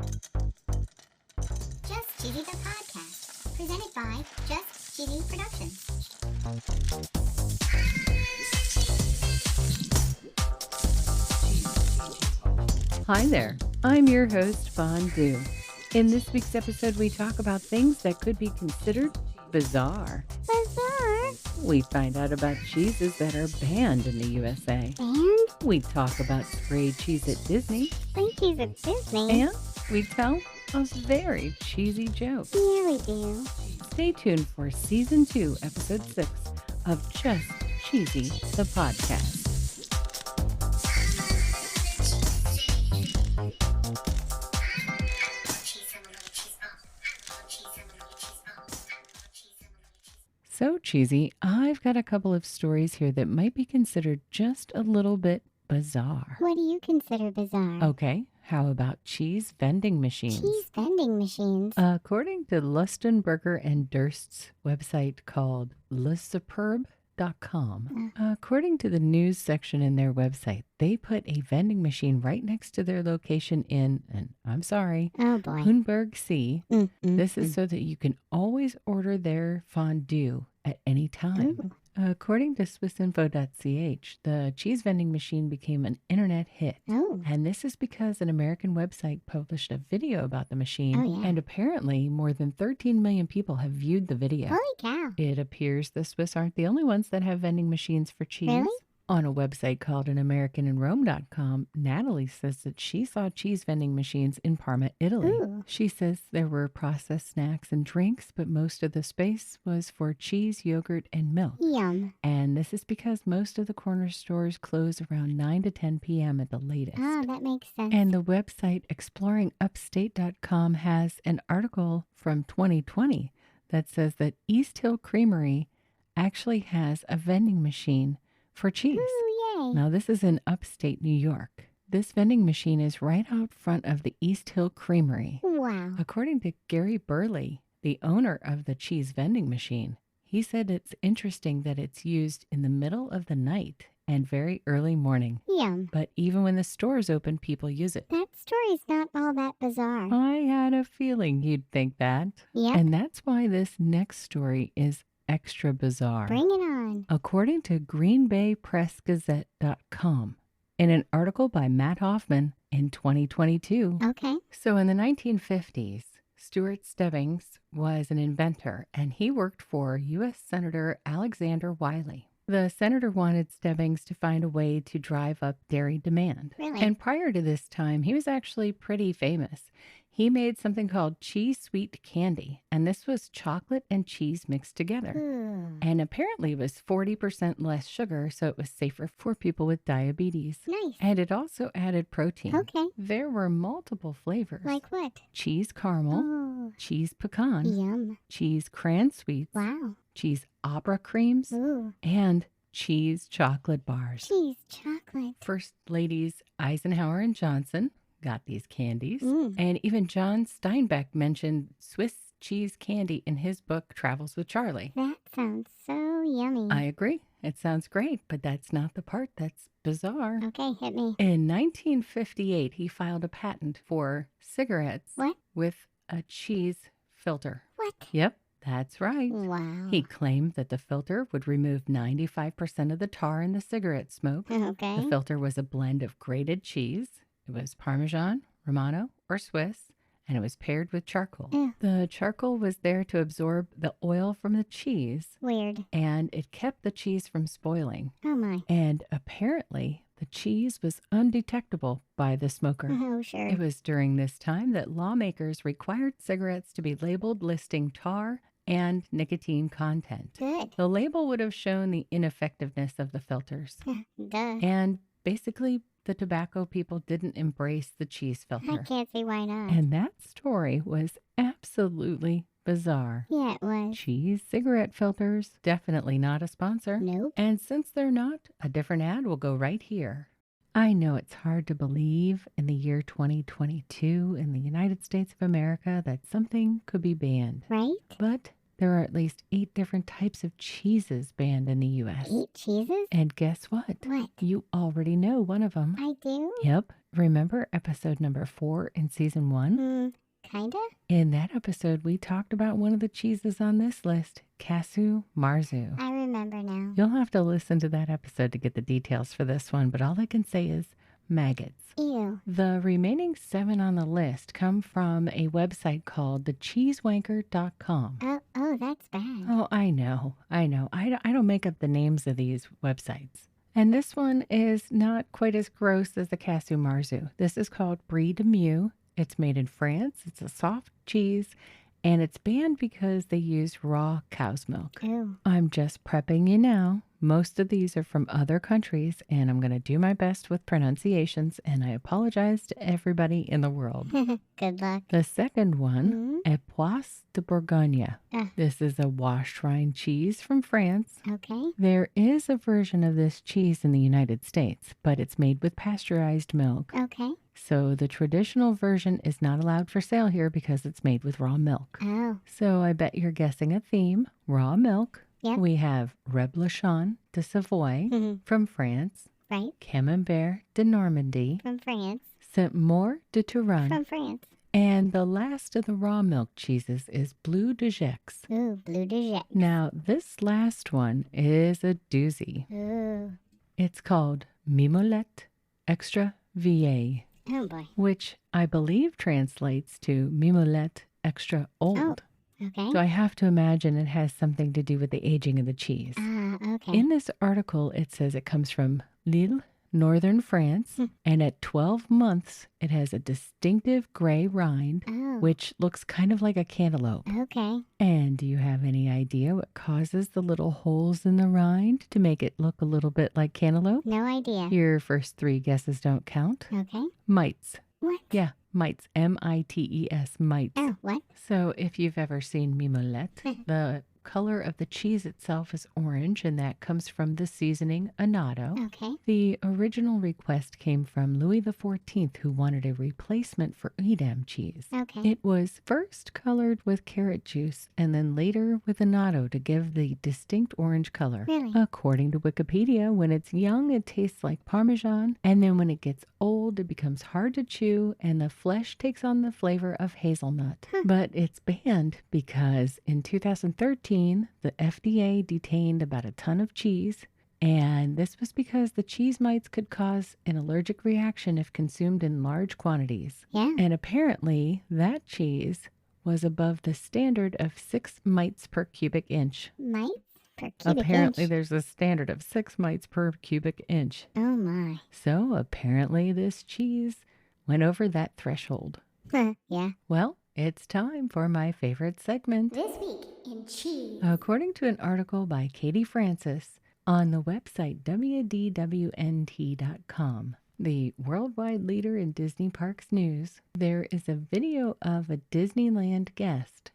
Just Cheesy the Podcast, presented by Just Cheesy Productions. Hi there, I'm your host, Fondue. In this week's episode, we talk about things that could be considered bizarre. Bizarre? We find out about cheeses that are banned in the USA. And? We talk about sprayed cheese at Disney. Sprayed cheese at Disney? And we tell a very cheesy joke. Yeah, we do. Stay tuned for Season 2, Episode 6 of Just Cheesy, the podcast. So cheesy, I've got a couple of stories here that might be considered just a little bit bizarre. What do you consider bizarre? Okay, how about cheese vending machines? Cheese vending machines? According to Lustenberger and Durst's website called LeSuperbe.com, according to the news section in their website, they put a vending machine right next to their location in, and I'm sorry, Oh boy. Hohenberg C. This is so that you can always order their fondue at any time. Ooh. According to SwissInfo.ch, the cheese vending machine became an internet hit. Oh. And this is because an American website published a video about the machine, Oh, yeah. and apparently more than 13 million people have viewed the video. Holy cow. It appears the Swiss aren't the only ones that have vending machines for cheese. Really? On a website called AnAmericanInRome.com, Natalie says that she saw cheese vending machines in Parma, Italy. Ooh. She says there were processed snacks and drinks, but most of the space was for cheese, yogurt, and milk. Yum. And this is because most of the corner stores close around 9 to 10 p.m. at the latest. Ah, that makes sense. And the website exploringupstate.com has an article from 2020 that says that East Hill Creamery actually has a vending machine for cheese. Ooh, yay. Now, this is in upstate New York. This vending machine is right out front of the East Hill Creamery. Wow. According to Gary Burley, the owner of the cheese vending machine, he said it's interesting that it's used in the middle of the night and very early morning. Yum. But even when the stores open, people use it. That story's not all that bizarre. I had a feeling you'd think that. Yep. And that's why this next story is extra bizarre. Bring it on. According to GreenBayPressGazette.com, in an article by Matt Hoffman in 2022. Okay. So in the 1950s, Stuart Stebbings was an inventor, and he worked for U.S. Senator Alexander Wiley. The senator wanted Stebbings to find a way to drive up dairy demand. Really? And prior to this time, he was actually pretty famous. He made something called cheese sweet candy, and this was chocolate and cheese mixed together. Ooh. And apparently it was 40% less sugar, so it was safer for people with diabetes. Nice. And it also added protein. Okay. There were multiple flavors. Like what? Cheese caramel, Oh. cheese pecan, Yum. cheese cran sweets, Wow. cheese opera creams, Ooh. and cheese chocolate bars. Cheese chocolate. First ladies Eisenhower and Johnson got these candies. Mm. And even John Steinbeck mentioned Swiss cheese candy in his book, Travels with Charlie. That sounds so yummy. I agree. It sounds great, but that's not the part that's bizarre. Okay, hit me. In 1958, he filed a patent for cigarettes What? with a cheese filter. What? Yep, that's right. Wow. He claimed that the filter would remove 95% of the tar in the cigarette smoke. Okay. The filter was a blend of grated cheese. It was Parmesan, Romano, or Swiss, and it was paired with charcoal. Ew. The charcoal was there to absorb the oil from the cheese, Weird. and it kept the cheese from spoiling. Oh my. And apparently, the cheese was undetectable by the smoker. Oh, sure. It was during this time that lawmakers required cigarettes to be labeled listing tar and nicotine content. Good. The label would have shown the ineffectiveness of the filters. Duh. And basically, the tobacco people didn't embrace the cheese I filter. can't see why not. And that story was absolutely bizarre. Yeah, it was. Cheese cigarette filters, definitely not a sponsor. Nope. And since they're not, a different ad will go right here. I know it's hard to believe in the year 2022 in the United States of America that something could be banned. Right? But there are at least 8 different types of cheeses banned in the U.S. 8 cheeses? And guess what? What? You already know one of them. I do? Yep, remember episode number 4 in season 1? Kinda? In that episode, we talked about one of the cheeses on this list, Casu Marzu. I remember now. You'll have to listen to that episode to get the details for this one, but all I can say is maggots. Ew. The remaining 7 on the list come from a website called thecheesewanker.com. Oh, that's bad. Oh, I know. I don't make up the names of these websites. And this one is not quite as gross as the Casu Marzu. This is called Brie de Meaux. It's made in France. It's a soft cheese, and it's banned because they use raw cow's milk. Ew. I'm just prepping you now. Most of these are from other countries, and I'm going to do my best with pronunciations, and I apologize to everybody in the world. Good luck. The second one, Époisse de Bourgogne. This is a washed rind cheese from France. Okay. There is a version of this cheese in the United States, but it's made with pasteurized milk. Okay. So the traditional version is not allowed for sale here because it's made with raw milk. Oh. So I bet you're guessing a theme, raw milk. Yep. We have Reblochon de Savoie from France, Right. Camembert de Normandy, From France. Saint-Maur de Touraine, From France. and the last of the raw milk cheeses is Bleu de Gex. Ooh, Bleu de Jet. Now, this last one is a doozy. Ooh. It's called Mimolette Extra Vieille, Oh, boy. which I believe translates to Mimolette Extra Old. Okay. So I have to imagine it has something to do with the aging of the cheese. Okay. In this article, it says it comes from Lille, northern France, and at 12 months, it has a distinctive gray rind, Oh. which looks kind of like a cantaloupe. Okay. And do you have any idea what causes the little holes in the rind to make it look a little bit like cantaloupe? No idea. Your first 3 guesses don't count. Okay. Mites. What? Yeah, mites. M-I-T-E-S, mites. Oh, what? So if you've ever seen mimolette, the color of the cheese itself is orange, and that comes from the seasoning annatto. Okay. The original request came from Louis XIV, who wanted a replacement for Edam cheese. Okay. It was first colored with carrot juice and then later with annatto to give the distinct orange color. Really? According to Wikipedia, when it's young, it tastes like Parmesan, and then when it gets old, it becomes hard to chew, and the flesh takes on the flavor of hazelnut. But it's banned because in 2013, the FDA detained about a ton of cheese, and this was because the cheese mites could cause an allergic reaction if consumed in large quantities. Yeah. And apparently, that cheese was above the standard of 6 mites per cubic inch. Mites per cubic Apparently, inch. there's a standard of 6 mites per cubic inch. Oh, my. So apparently, this cheese went over that threshold. Yeah. Well, it's time for my favorite segment. This week in cheese. According to an article by Katie Francis on the website wdwnt.com, the worldwide leader in Disney Parks news, there is a video of a Disneyland guest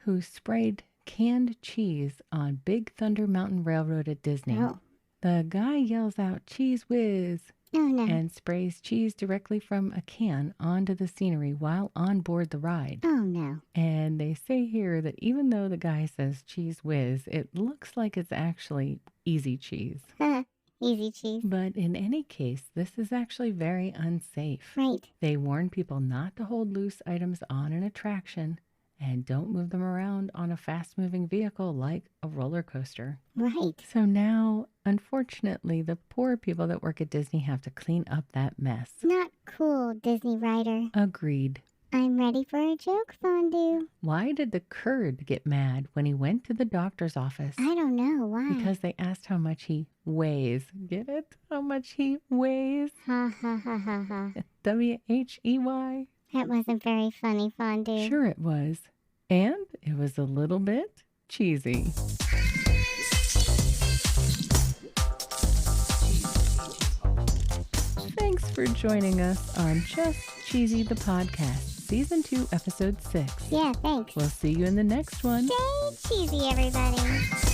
who sprayed canned cheese on Big Thunder Mountain Railroad at Disney. Oh. The guy yells out, "Cheese whiz!" Oh, no. and sprays cheese directly from a can onto the scenery while on board the ride. Oh, no. And they say here that even though the guy says cheese whiz, it looks like it's actually easy cheese. Easy cheese. But in any case, this is actually very unsafe. Right. They warn people not to hold loose items on an attraction and don't move them around on a fast-moving vehicle like a roller coaster. Right. So now, unfortunately, the poor people that work at Disney have to clean up that mess. Not cool, Disney writer. Agreed. I'm ready for a joke, Fondue. Why did the Kurd get mad when he went to the doctor's office? I don't know. Why? Because they asked how much he weighs. Get it? How much he weighs? Ha ha ha ha ha. W-H-E-Y? That wasn't very funny, Fondue. Sure it was. And it was a little bit cheesy. Thanks for joining us on Just Cheesy the Podcast, Season 2, Episode 6. Yeah, thanks. We'll see you in the next one. Stay cheesy, everybody.